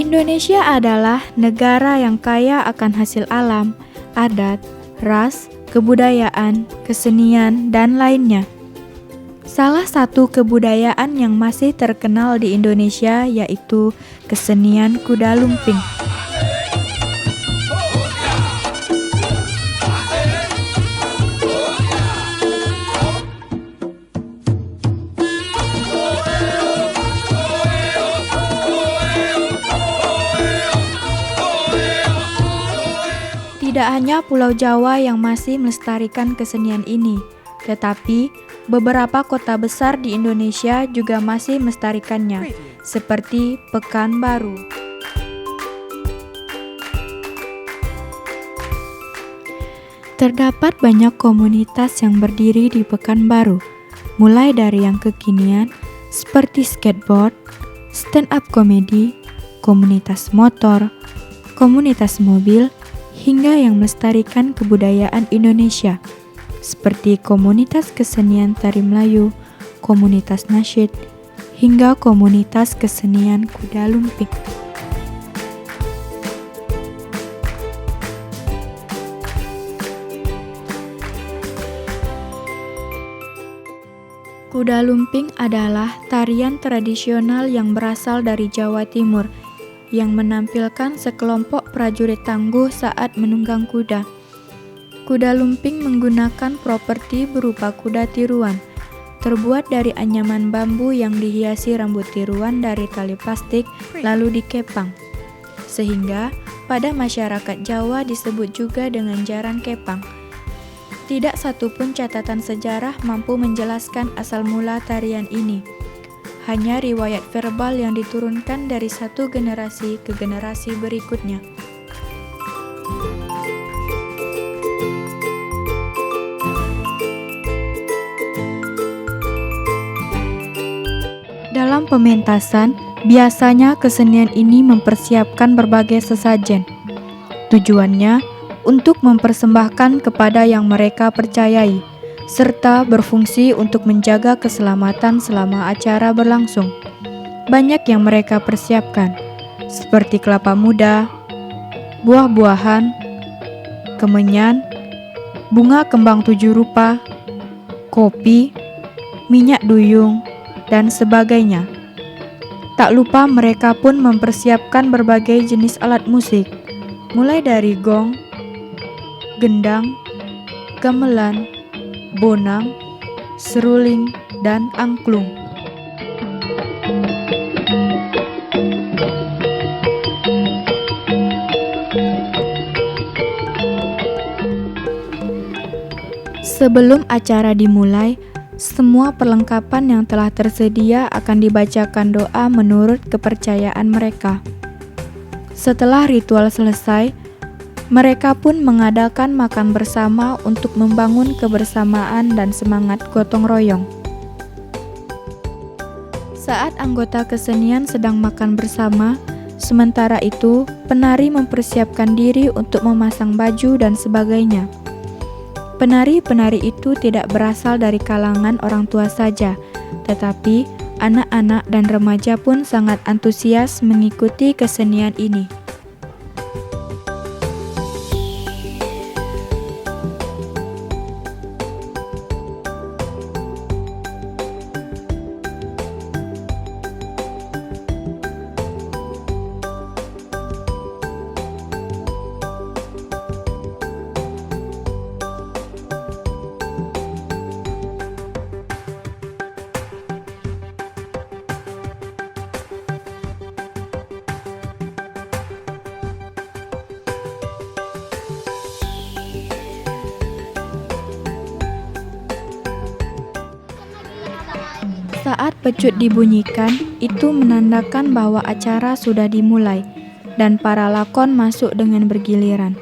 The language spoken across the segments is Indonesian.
Indonesia adalah negara yang kaya akan hasil alam, adat, ras, kebudayaan, kesenian, dan lainnya. Salah satu kebudayaan yang masih terkenal di Indonesia yaitu kesenian kuda lumping. Tidak hanya Pulau Jawa yang masih melestarikan kesenian ini, tetapi beberapa kota besar di Indonesia juga masih melestarikannya, seperti Pekanbaru. Terdapat banyak komunitas yang berdiri di Pekanbaru, mulai dari yang kekinian seperti skateboard, stand-up comedy, komunitas motor, komunitas mobil, hingga yang melestarikan kebudayaan Indonesia, seperti komunitas kesenian tari Melayu, komunitas nasyid, hingga komunitas kesenian kuda lumping. Kuda lumping adalah tarian tradisional yang berasal dari Jawa Timur, yang menampilkan sekelompok prajurit tangguh saat menunggang kuda. Kuda lumping menggunakan properti berupa kuda tiruan, terbuat dari anyaman bambu yang dihiasi rambut tiruan dari tali plastik lalu dikepang. Sehingga pada masyarakat Jawa disebut juga dengan jaran kepang. Tidak satupun catatan sejarah mampu menjelaskan asal mula tarian ini. Hanya riwayat verbal yang diturunkan dari satu generasi ke generasi berikutnya. Dalam pementasan, biasanya kesenian ini mempersiapkan berbagai sesajen. Tujuannya untuk mempersembahkan kepada yang mereka percayai, serta berfungsi untuk menjaga keselamatan selama acara berlangsung. Banyak yang mereka persiapkan, seperti kelapa muda, buah-buahan, kemenyan, bunga kembang 7 rupa, kopi, minyak duyung, dan sebagainya. Tak lupa mereka pun mempersiapkan berbagai jenis alat musik, mulai dari gong, gendang, gamelan, bonang, seruling, dan angklung. Sebelum acara dimulai, semua perlengkapan yang telah tersedia akan dibacakan doa menurut kepercayaan mereka. Setelah ritual selesai, mereka pun mengadakan makan bersama untuk membangun kebersamaan dan semangat gotong royong. Saat anggota kesenian sedang makan bersama, sementara itu penari mempersiapkan diri untuk memasang baju dan sebagainya. Penari-penari itu tidak berasal dari kalangan orang tua saja, tetapi anak-anak dan remaja pun sangat antusias mengikuti kesenian ini. Saat pecut dibunyikan, itu menandakan bahwa acara sudah dimulai dan para lakon masuk dengan bergiliran.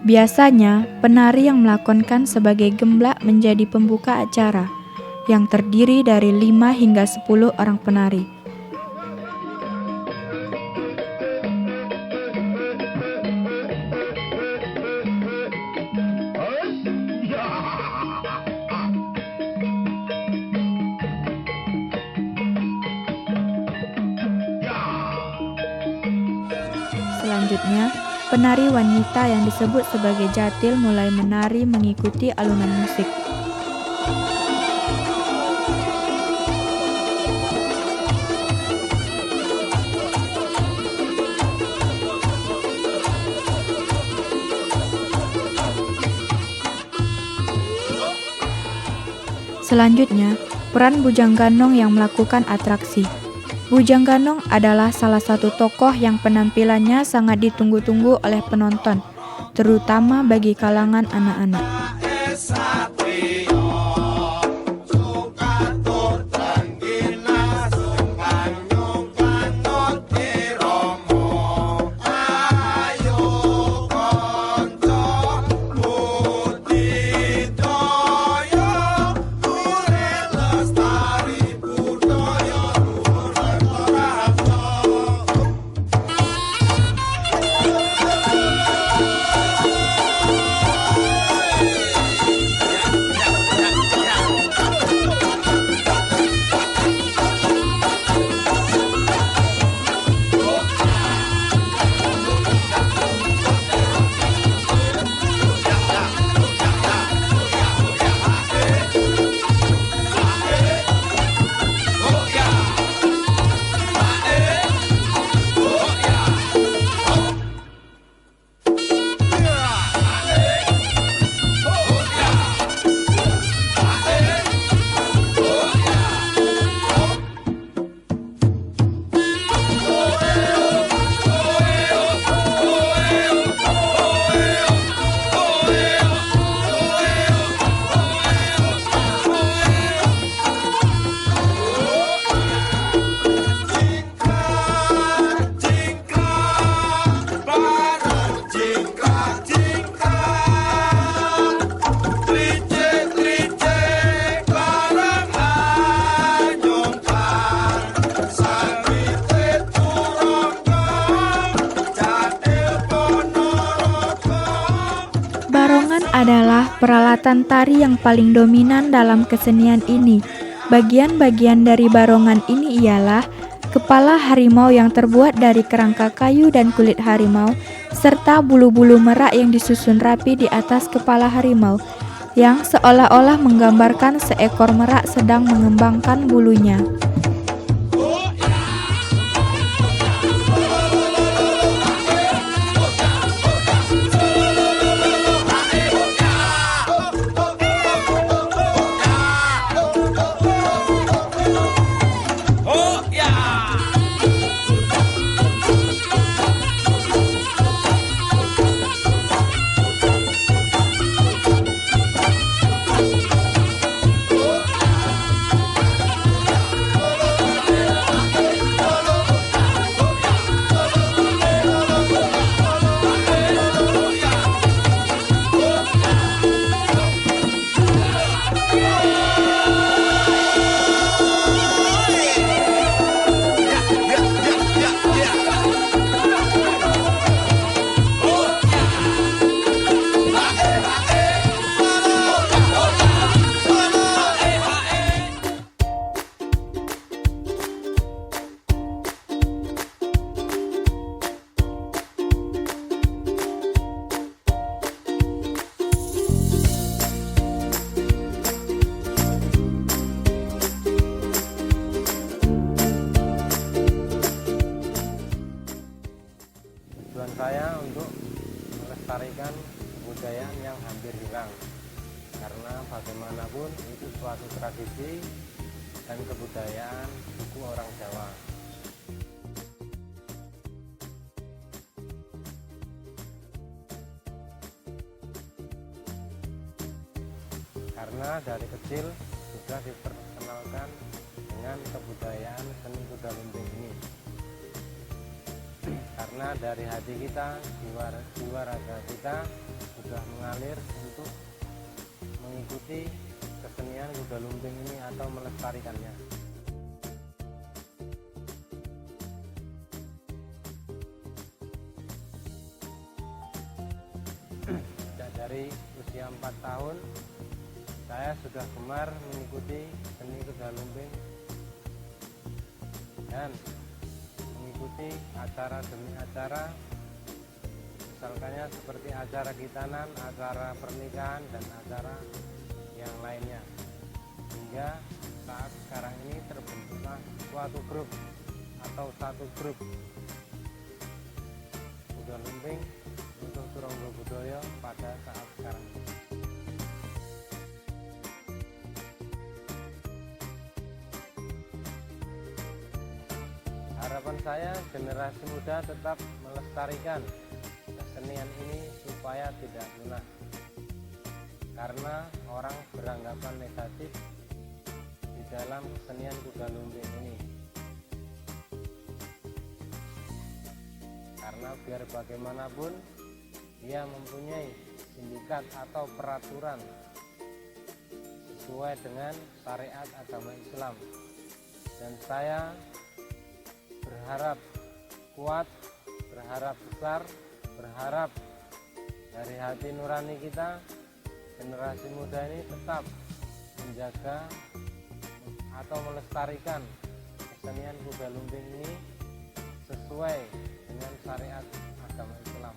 Biasanya, penari yang melakonkan sebagai gemblak menjadi pembuka acara, yang terdiri dari 5 hingga 10 orang penari. selanjutnya, penari wanita yang disebut sebagai jatil mulai menari mengikuti alunan musik. Selanjutnya, peran Bujang Ganong yang melakukan atraksi. Bujang Ganong adalah salah satu tokoh yang penampilannya sangat ditunggu-tunggu oleh penonton, terutama bagi kalangan anak-anak. Barongan adalah peralatan tari yang paling dominan dalam kesenian ini. Bagian-bagian dari barongan ini ialah kepala harimau yang terbuat dari kerangka kayu dan kulit harimau, serta bulu-bulu merak yang disusun rapi di atas kepala harimau, yang seolah-olah menggambarkan seekor merak sedang mengembangkan bulunya. Tujuan saya untuk melestarikan kebudayaan yang hampir hilang, karena bagaimanapun itu suatu tradisi dan kebudayaan suku orang Jawa. Karena dari kecil sudah diperkenalkan dengan kebudayaan seni kuda lumping ini. Karena dari hati kita, jiwa raga kita sudah mengalir untuk mengikuti kesenian kuda lumping ini atau melestarikannya. Dari usia 4 tahun saya sudah gemar mengikuti seni kuda lumping dan mengikuti acara demi acara misalkannya seperti acara khitanan, acara pernikahan, dan acara yang lainnya. Hingga saat sekarang ini terbentuklah suatu grup atau satu grup Kuda Lumping untuk Turangga Budaya pada saat sekarang ini. Harapan saya generasi muda tetap melestarikan kesenian ini supaya tidak punah, karena orang beranggapan negatif di dalam kesenian Kuda Lumping ini. Karena biar bagaimanapun dia mempunyai sindikat atau peraturan sesuai dengan syariat agama Islam, dan saya berharap kuat, berharap besar, berharap dari hati nurani kita, generasi muda ini tetap menjaga atau melestarikan kesenian Kuda Lumping ini sesuai dengan syariat agama Islam.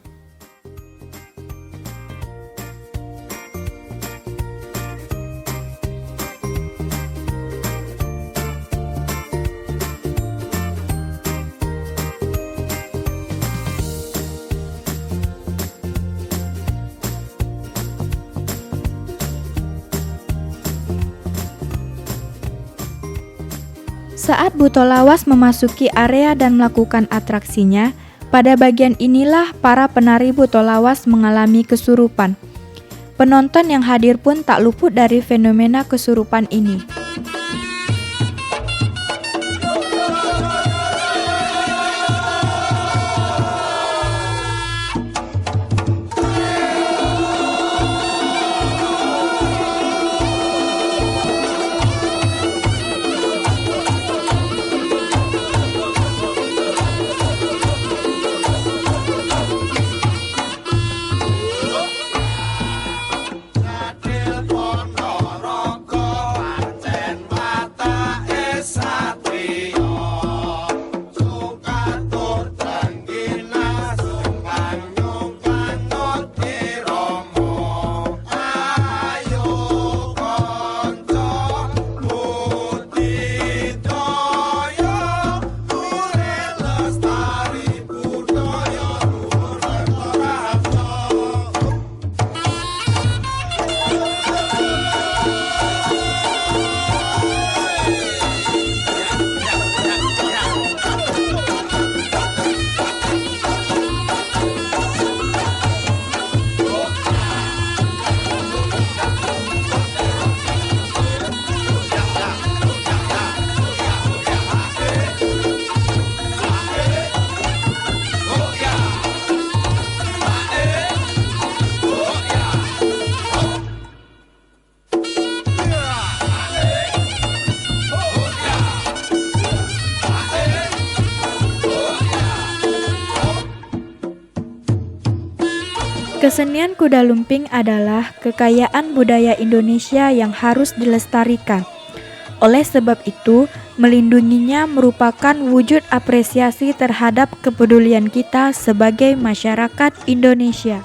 Saat Buto Lawas memasuki area dan melakukan atraksinya, pada bagian inilah para penari Buto Lawas mengalami kesurupan. Penonton yang hadir pun tak luput dari fenomena kesurupan ini. Kesenian Kuda Lumping adalah kekayaan budaya Indonesia yang harus dilestarikan. Oleh sebab itu, melindunginya merupakan wujud apresiasi terhadap kepedulian kita sebagai masyarakat Indonesia.